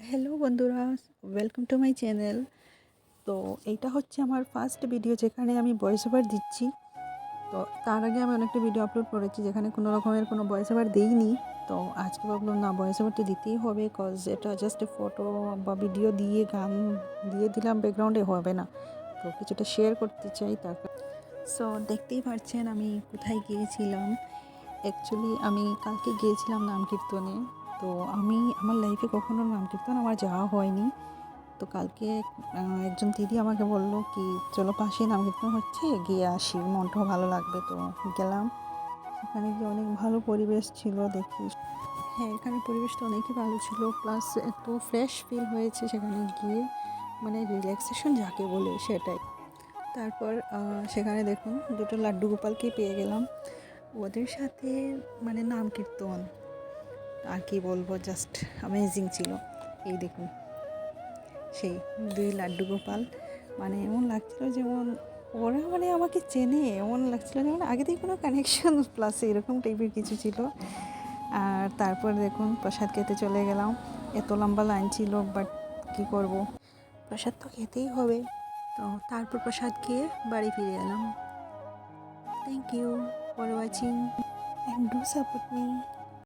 Hello বন্ধুরা, welcome to my channel. তো এইটা হচ্ছে আমার ফার্স্ট ভিডিও যেখানে আমি ভয়েস ওভার দিচ্ছি। তো তার আগে আমি অনেকটা ভিডিও আপলোড করেছি যেখানে কোনো রকমের কোনো ভয়েস ওভার দিইনি। তো আজকে ভাবলাম না, ভয়েস ওভার তো দিতেই হবে, কজ এটা জাস্ট ফটো বা ভিডিও দিয়ে গান দিয়ে দিলাম ব্যাকগ্রাউন্ডে হবে না। তো কিছুটা শেয়ার করতে চাই তারপর। সো দেখতেই পাচ্ছেন আমি কোথায় গিয়েছিলাম। অ্যাকচুয়ালি আমি কালকে গিয়েছিলাম নাম কীর্তনে। তো আমি আমার লাইফে কখনো নাম কীর্তন আমার যাওয়া হয়নি। তো কালকে একজন দিদি আমাকে বলল কি, চলো পাশে নাম কীর্তন হচ্ছে, গিয়ে আসি, মনটাও ভালো লাগবে। তো গেলাম। সেখানে গিয়ে অনেক ভালো পরিবেশ ছিল দেখি। হ্যাঁ, এখানে পরিবেশটা অনেকই ভালো ছিল, প্লাস একটু ফ্রেশ ফিল হয়েছে সেখানে গিয়ে, মানে রিল্যাক্সেশন যাকে বলে সেটাই। তারপর সেখানে দেখুন দুটো লাড্ডু গোপালকে পেয়ে গেলাম। ওদের সাথে মানে নাম কীর্তন আর কি বলবো, জাস্ট অ্যামেজিং ছিল। এই দেখুন সেই দুই লাড্ডু গোপাল, মানে এমন লাগছিল যেমন ওরা মানে আমাকে চেনে, এমন লাগছিল যেমন আগে থেকে কোনো কানেকশন প্লাস এরকম টাইপের কিছু ছিল। আর তারপর দেখুন প্রসাদ খেতে চলে গেলাম। এত লম্বা লাইন ছিল, বাট কী করব, প্রসাদ তো খেতেই হবে। তো তারপর প্রসাদ খেয়ে বাড়ি ফিরে এলাম। Thank you for watching and do support me.